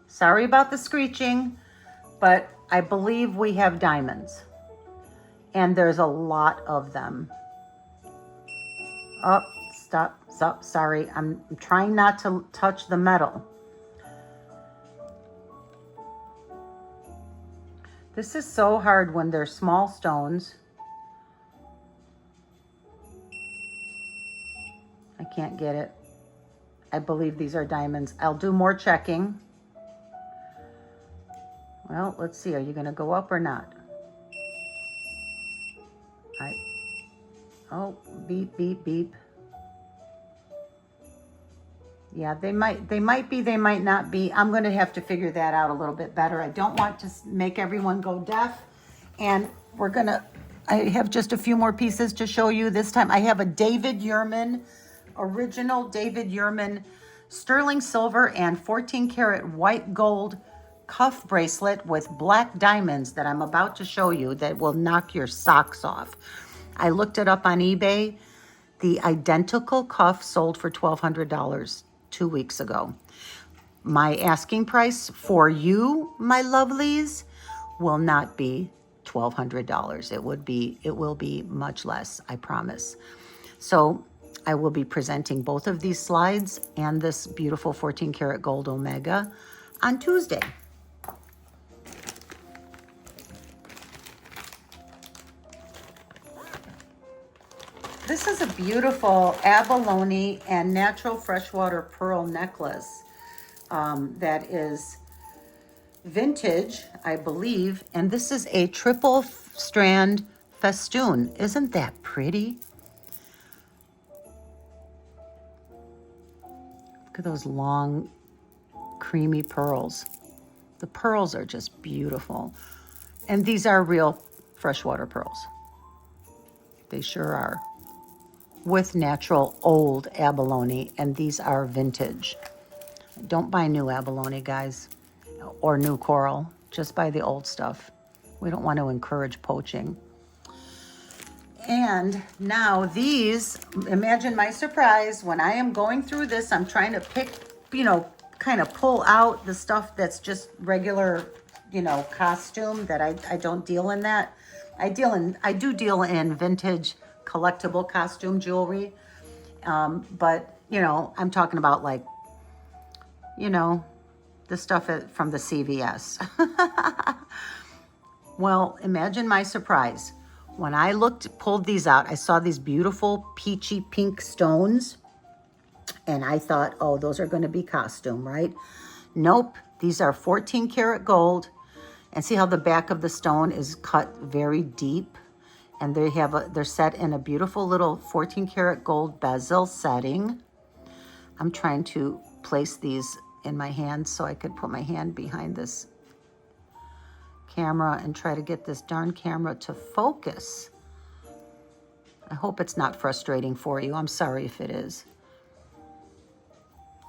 Sorry about the screeching, but I believe we have diamonds. And there's a lot of them. Oh, stop, sorry. I'm trying not to touch the metal. This is so hard when they're small stones. I can't get it. I believe these are diamonds. I'll do more checking. Well, let's see. Are you going to go up or not? Oh, beep, beep, beep. Yeah, they might be, they might not be. I'm going to have to figure that out a little bit better. I don't want to make everyone go deaf. And I have just a few more pieces to show you this time. I have a David Yurman, original David Yurman, sterling silver and 14 karat white gold cuff bracelet with black diamonds that I'm about to show you that will knock your socks off. I looked it up on eBay. The identical cuff sold for $1,200 2 weeks ago. My asking price for you, my lovelies, will not be $1,200. It will be much less, I promise. So I will be presenting both of these slides and this beautiful 14 karat gold Omega on Tuesday. This is a beautiful abalone and natural freshwater pearl necklace that is vintage, I believe. And this is a triple strand festoon. Isn't that pretty? Look at those long, creamy pearls. The pearls are just beautiful. And these are real freshwater pearls. They sure are. With natural old abalone, and these are vintage. Don't buy new abalone, guys, or new coral. Just buy the old stuff. We don't want to encourage poaching. And now these, imagine my surprise when I am going through this. I'm trying to pick, kind of pull out the stuff that's just regular, costume that I don't deal in that. I do deal in vintage collectible costume jewelry. But, you know, I'm talking about like, you know, the stuff from the CVS. Well, imagine my surprise. When I pulled these out, I saw these beautiful peachy pink stones. And I thought, oh, those are going to be costume, right? Nope. These are 14 karat gold. And see how the back of the stone is cut very deep? And they're set in a beautiful little 14 karat gold bezel setting. I'm trying to place these in my hand so I could put my hand behind this camera and try to get this darn camera to focus. I hope it's not frustrating for you. I'm sorry if it is.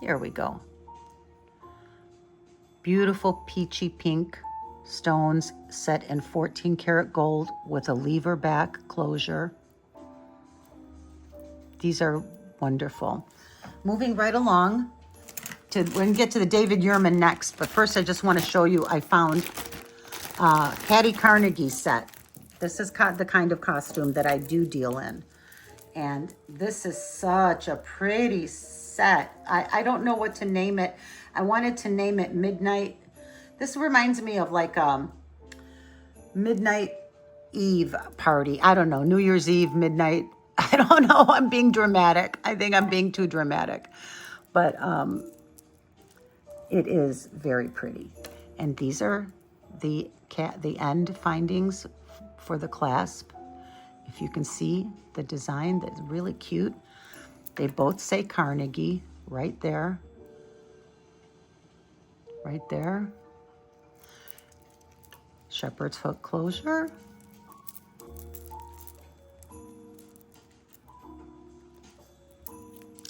Here we go. Beautiful peachy pink stones set in 14 karat gold with a lever back closure. These are wonderful. Moving right along, we're going to get to the David Yurman next, but first I just want to show you, I found Hattie Carnegie set. This is the kind of costume that I do deal in. And this is such a pretty set. I don't know what to name it. I wanted to name it Midnight. This reminds me of like Midnight Eve party. I don't know, New Year's Eve, midnight. I don't know, I'm being dramatic. I think I'm being too dramatic. But it is very pretty. And these are the end findings for the clasp. If you can see the design, that's really cute. They both say Carnegie right there. Right there. Shepherd's hook closure.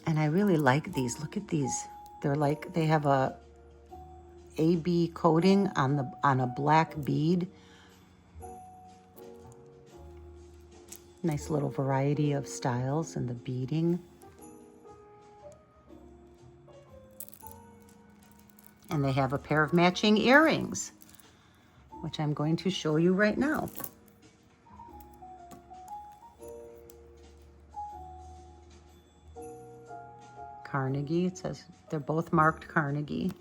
And I really like these. Look at these. They're like, they have a AB coating on a black bead. Nice little variety of styles in the beading. And they have a pair of matching earrings, which I'm going to show you right now. Carnegie, it says they're both marked Carnegie.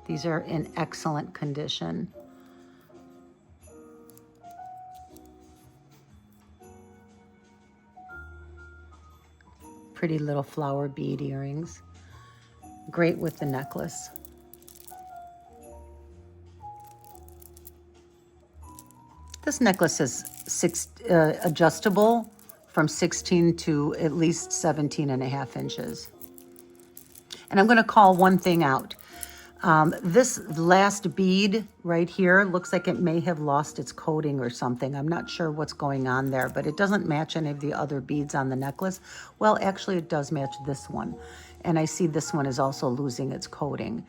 These are in excellent condition. Pretty little flower bead earrings. Great with the necklace. This necklace is adjustable from 16 to at least 17 and a half inches. And I'm going to call one thing out. This last bead right here looks like it may have lost its coating or something. I'm not sure what's going on there, but it doesn't match any of the other beads on the necklace. Well, actually it does match this one. And I see this one is also losing its coating.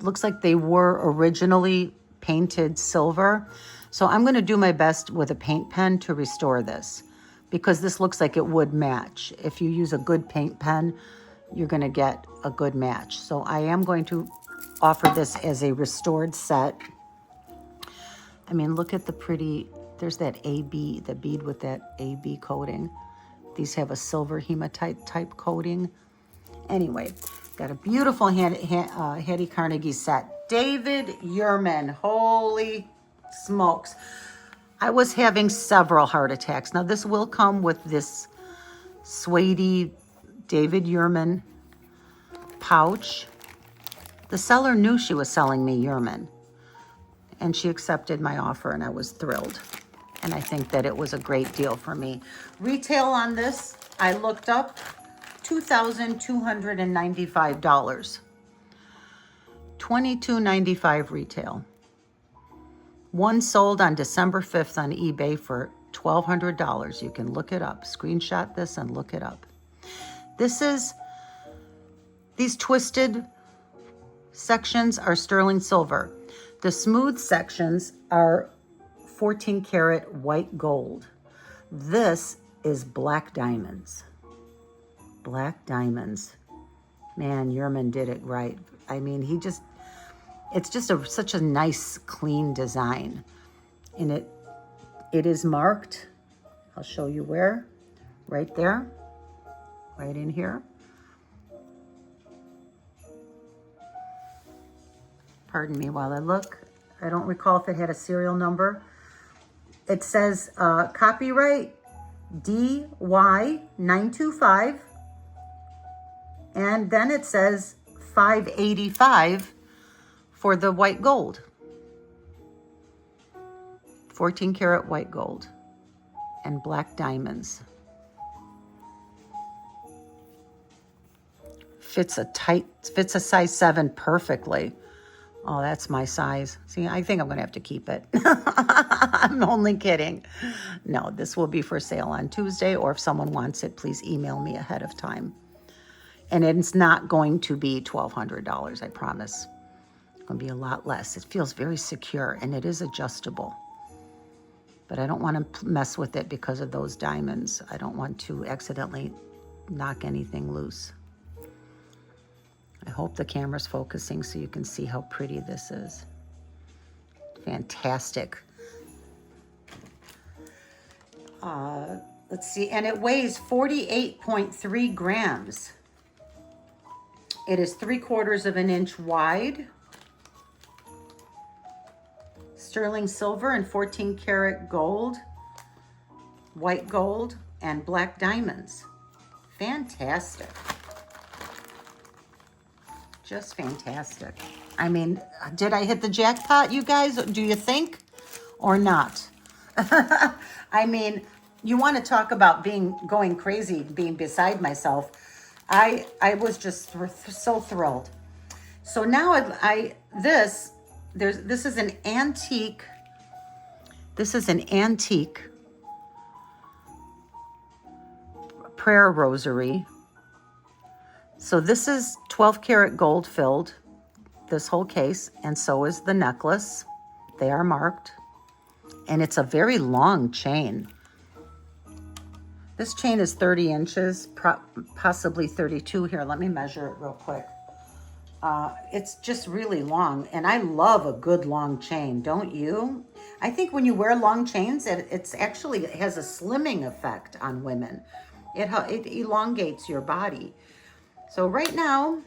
Looks like they were originally painted silver. So I'm going to do my best with a paint pen to restore this, because this looks like it would match. If you use a good paint pen, you're going to get a good match. So I am going to offer this as a restored set. I mean, look at the pretty, there's that AB, the bead with that AB coating. These have a silver hematite type coating. Anyway, got a beautiful Hattie Carnegie set. David Yurman, holy smokes. I was having several heart attacks. Now this will come with this suede David Yurman pouch. The seller knew she was selling me Yurman, and she accepted my offer, and I was thrilled. And I think that it was a great deal for me. Retail on this, I looked up, $2,295. $22.95 retail. One sold on December 5th on eBay for $1,200. You can look it up. Screenshot this and look it up. These twisted sections are sterling silver. The smooth sections are 14 karat white gold. This is black diamonds. Black diamonds. Man, Yurman did it right. I mean, it's just such a nice, clean design. And It is marked. I'll show you where. Right there. Right in here. Pardon me while I look. I don't recall if it had a serial number. It says copyright DY925. And then it says $585 for the white gold. 14 karat white gold and black diamonds. Fits a size 7 perfectly. Oh, that's my size. See, I think I'm going to have to keep it. I'm only kidding. No, this will be for sale on Tuesday, or if someone wants it, please email me ahead of time. And it's not going to be $1,200, I promise. It's going to be a lot less. It feels very secure, and it is adjustable. But I don't want to mess with it because of those diamonds. I don't want to accidentally knock anything loose. I hope the camera's focusing so you can see how pretty this is. Fantastic. Let's see, and it weighs 48.3 grams. It is 3/4 of an inch wide. Sterling silver and 14 karat gold, white gold, and black diamonds. Fantastic. Just fantastic. I mean, did I hit the jackpot, you guys? Do you think? Or not? I mean, you want to talk about going crazy, being beside myself. I was just so thrilled. So now this is an antique. This is an antique prayer rosary. So this is 12 karat gold filled, this whole case, and so is the necklace. They are marked. And it's a very long chain. This chain is 30 inches, possibly 32. Here, let me measure it real quick. It's just really long, and I love a good long chain, don't you? I think when you wear long chains, it has a slimming effect on women. It elongates your body. So right now,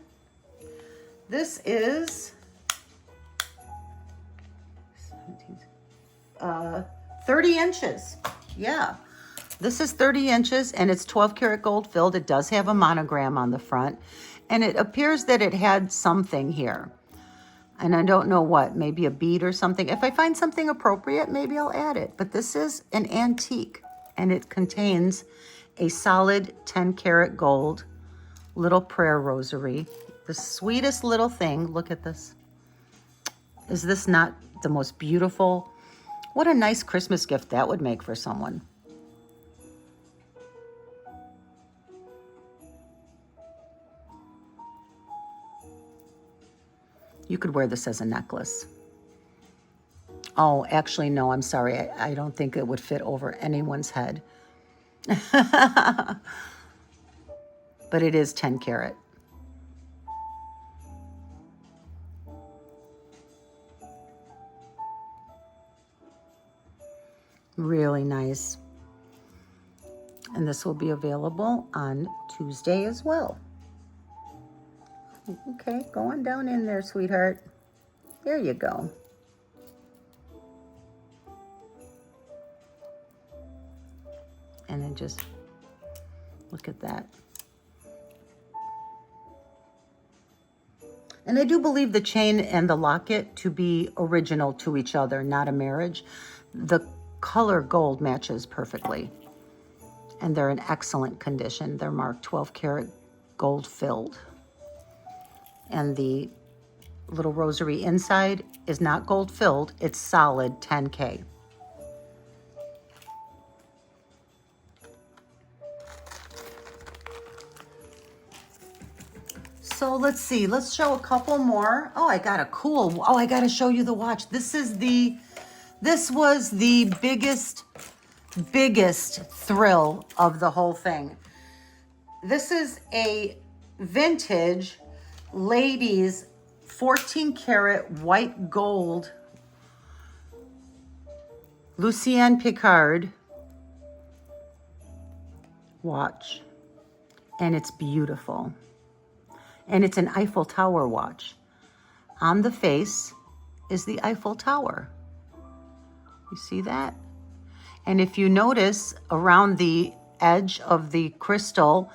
this is 30 inches. Yeah, this is 30 inches, and it's 12 karat gold filled. It does have a monogram on the front, and it appears that it had something here. And I don't know what, maybe a bead or something. If I find something appropriate, maybe I'll add it. But this is an antique, and it contains a solid 10 karat gold little prayer rosary. The sweetest little thing. Look at this. Is this not the most beautiful? What a nice Christmas gift that would make for someone. You could wear this as a necklace. Oh, actually, no, I'm sorry. I don't think it would fit over anyone's head. But it is 10 karat. Really nice. And this will be available on Tuesday as well. Okay, go on down in there, sweetheart. There you go. And then just look at that. And I do believe the chain and the locket to be original to each other, not a marriage. The color gold matches perfectly. And they're in excellent condition. They're marked 12 karat gold filled. And the little rosary inside is not gold filled. It's solid 10K. So let's see, let's show a couple more. Oh, I got to show you the watch. This was the biggest thrill of the whole thing. This is a vintage ladies 14 karat white gold Lucien Picard watch. And it's beautiful. And it's an Eiffel Tower watch. On the face is the Eiffel Tower. You see that? And if you notice around the edge of the crystal,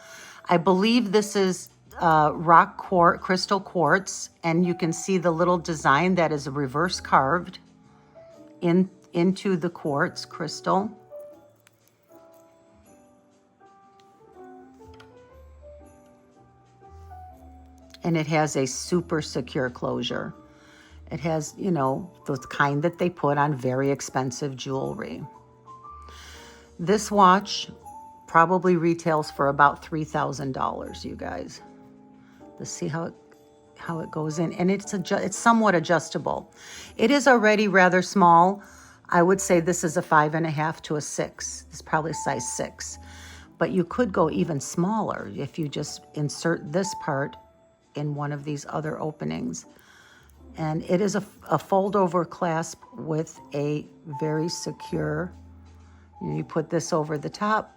I believe this is crystal quartz, and you can see the little design that is reverse carved into the quartz crystal. And it has a super secure closure. It has, you know, the kind that they put on very expensive jewelry. This watch probably retails for about $3,000, you guys. Let's see how it goes in. And it's somewhat adjustable. It is already rather small. I would say this is a 5.5 to a 6. It's probably size 6. But you could go even smaller if you just insert this part in one of these other openings. And it is a fold-over clasp with a very secure, you put this over the top,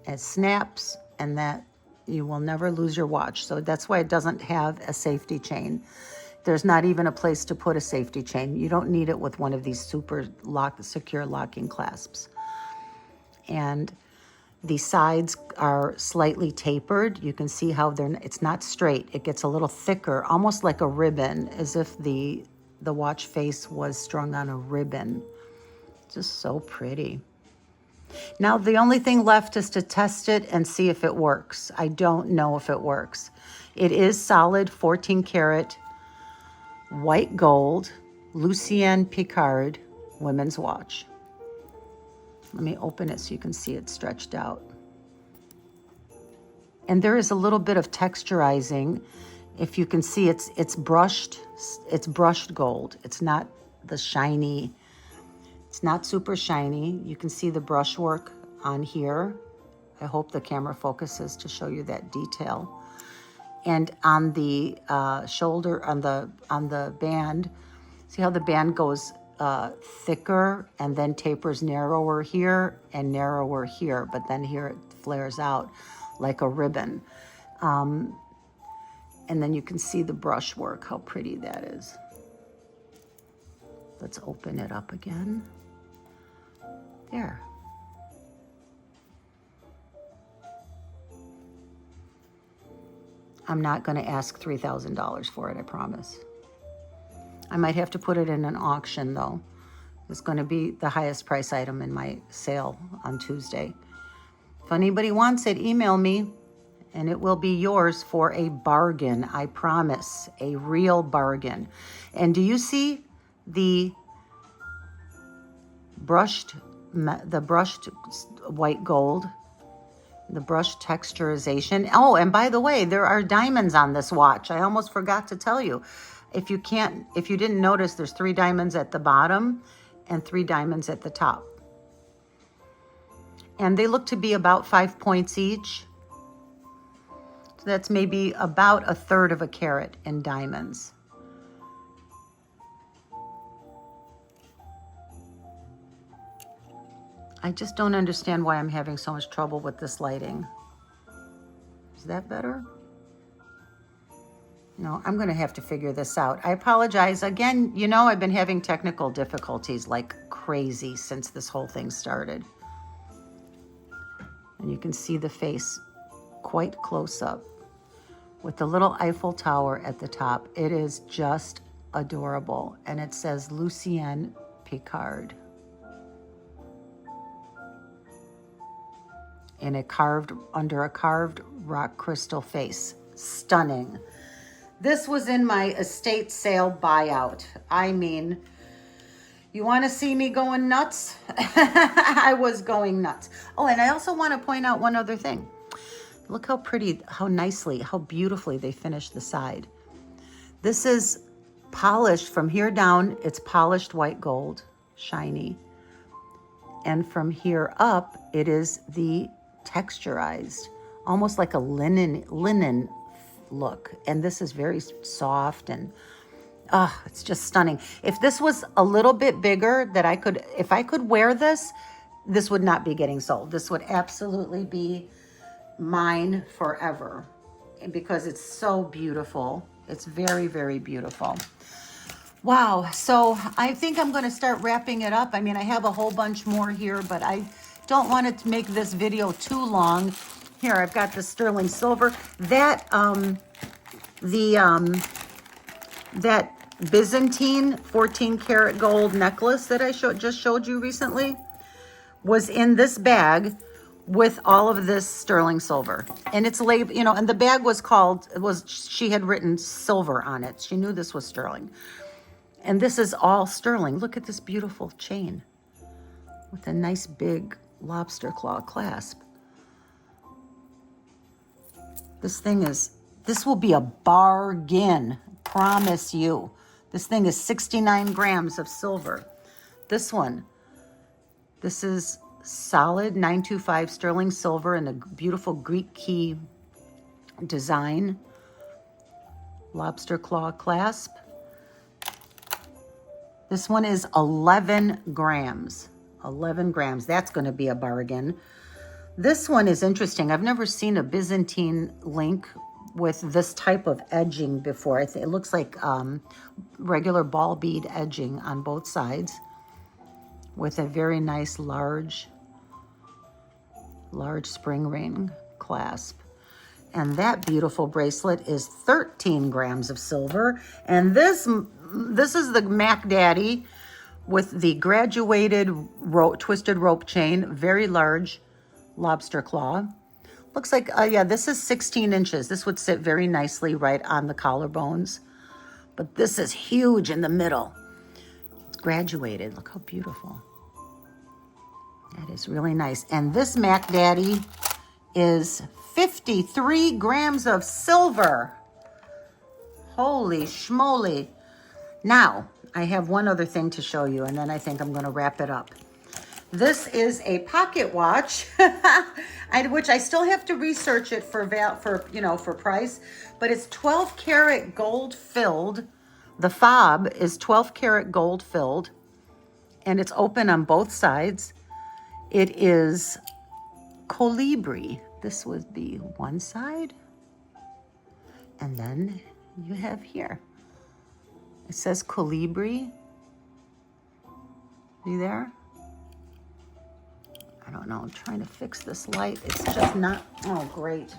it snaps, and that you will never lose your watch. So that's why it doesn't have a safety chain. There's not even a place to put a safety chain. You don't need it with one of these super secure locking clasps. And the sides are slightly tapered. You can see how it's not straight. It gets a little thicker, almost like a ribbon, as if the watch face was strung on a ribbon. Just so pretty. Now, the only thing left is to test it and see if it works. I don't know if it works. It is solid 14 karat white gold Lucien Picard women's watch. Let me open it so you can see it stretched out. And there is a little bit of texturizing. If you can see, it's brushed gold. It's not the shiny, it's not super shiny. You can see the brushwork on here. I hope the camera focuses to show you that detail. And on the shoulder, on the band, see how the band goes thicker and then tapers narrower here and narrower here, but then here it flares out like a ribbon. And then you can see the brushwork, how pretty that is. Let's open it up again. There. I'm not going to ask $3,000 for it, I promise. I might have to put it in an auction, though. It's going to be the highest price item in my sale on Tuesday. If anybody wants it, email me, and it will be yours for a bargain, I promise. A real bargain. And do you see the brushed white gold? The brush texturization. Oh, and by the way, there are diamonds on this watch. I almost forgot to tell you. If you didn't notice, there's 3 diamonds at the bottom and 3 diamonds at the top. And they look to be about 5 points each. So that's maybe about 1/3 of a carat in diamonds. I just don't understand why I'm having so much trouble with this lighting. Is that better? No, I'm going to have to figure this out. I apologize. Again, you know, I've been having technical difficulties like crazy since this whole thing started. And you can see the face quite close up with the little Eiffel Tower at the top. It is just adorable. And it says Lucien Picard. Under a carved rock crystal face. Stunning. This was in my estate sale buyout. I mean, you want to see me going nuts? I was going nuts. Oh, and I also want to point out one other thing. Look how pretty, how nicely, how beautifully they finished the side. This is polished from here down. It's polished white gold, shiny. And from here up, it is the texturized, almost like a linen look. And this is very soft and Oh, it's just stunning. If this was a little bit bigger that if I could wear this, this would not be getting sold. This would absolutely be mine forever because it's so beautiful. It's very, very beautiful. Wow. So I think I'm going to start wrapping it up. I mean, I have a whole bunch more here, but I don't want it to make this video too long. Here, I've got the sterling silver. That that Byzantine 14 karat gold necklace that I just showed you recently was in this bag with all of this sterling silver. And it's labeled, you know, and the bag was she had written silver on it. She knew this was sterling. And this is all sterling. Look at this beautiful chain with a nice big lobster claw clasp. This will be a bargain, promise you. This thing is 69 grams of silver. This is solid 925 sterling silver in a beautiful Greek key design. Lobster claw clasp. This one is 11 grams. 11 grams. That's going to be a bargain. This one is interesting. I've never seen a Byzantine link with this type of edging before. It looks like regular ball bead edging on both sides with a very nice large spring ring clasp. And that beautiful bracelet is 13 grams of silver. And this is the Mac Daddy with the graduated twisted rope chain, very large lobster claw. Looks like, yeah, this is 16 inches. This would sit very nicely right on the collarbones. But this is huge in the middle. It's graduated. Look how beautiful. That is really nice. And this Mac Daddy is 53 grams of silver. Holy schmoly. Now, I have one other thing to show you, and then I think I'm going to wrap it up. This is a pocket watch, which I still have to research it for price, but it's 12 karat gold filled. The fob is 12 karat gold filled, and it's open on both sides. It is colibri. This would be one side, and then you have here. It says colibri. You there? I don't know. I'm trying to fix this light. It's just not. Oh, great.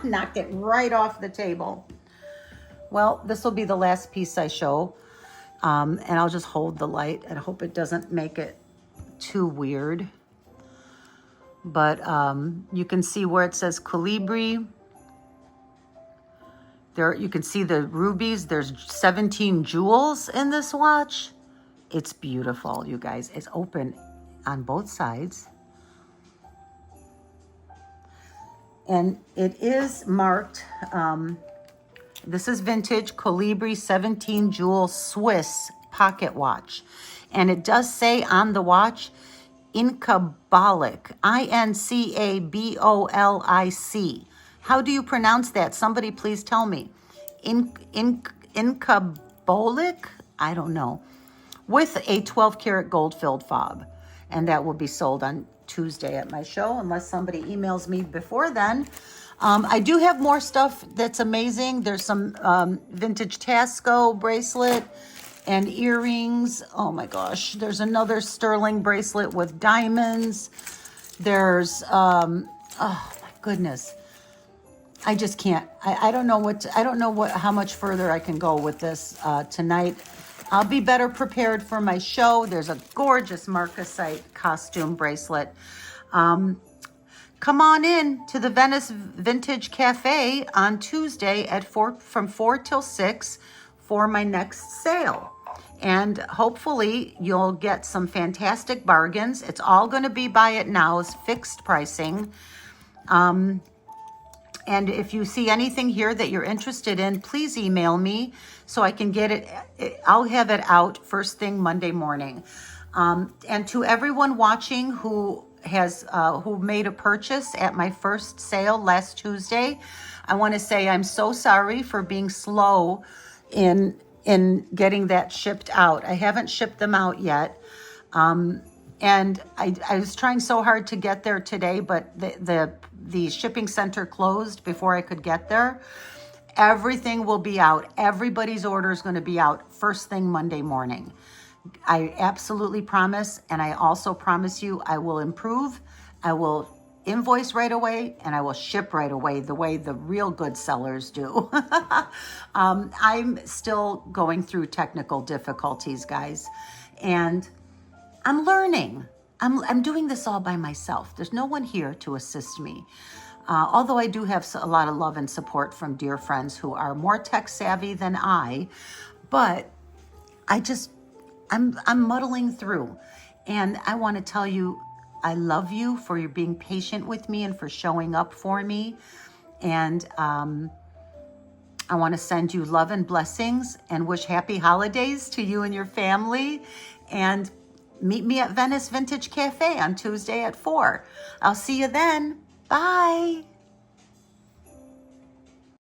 Knocked it right off the table. Well, this will be the last piece I show. And I'll just hold the light and hope it doesn't make it too weird. But you can see where it says colibri. There, you can see the rubies. There's 17 jewels in this watch. It's beautiful, you guys. It's open on both sides. And it is marked, this is vintage Colibri 17 jewel Swiss pocket watch. And it does say on the watch, Incabolic, Incabolic. How do you pronounce that? Somebody please tell me. Incabolic? I don't know. With a 12 karat gold filled fob. And that will be sold on Tuesday at my show, unless somebody emails me before then. I do have more stuff that's amazing. There's some vintage Tasco bracelet and earrings. Oh my gosh. There's another sterling bracelet with diamonds. There's, oh my goodness. I just can't. I don't know how much further I can go with this tonight. I'll be better prepared for my show. There's a gorgeous Marcasite costume bracelet. Come on in to the Venice Vintage Cafe on Tuesday from 4 till 6 for my next sale. And hopefully you'll get some fantastic bargains. It's all going to be buy it now's fixed pricing. And if you see anything here that you're interested in, please email me so I can get it. I'll have it out first thing Monday morning. And to everyone watching who made a purchase at my first sale last Tuesday, I want to say I'm so sorry for being slow in in getting that shipped out. I haven't shipped them out yet. And I was trying so hard to get there today, but the shipping center closed before I could get there. Everything will be out. Everybody's order is going to be out first thing Monday morning. I absolutely promise. And I also promise you I will improve. I will invoice right away and I will ship right away the way the real good sellers do. I'm still going through technical difficulties, guys. And I'm learning. I'm doing this all by myself. There's no one here to assist me. Although I do have a lot of love and support from dear friends who are more tech savvy than I, but I'm muddling through. And I want to tell you, I love you for your being patient with me and for showing up for me. And I want to send you love and blessings and wish happy holidays to you and your family. And meet me at Venice Vintage Cafe on Tuesday at 4. I'll see you then. Bye.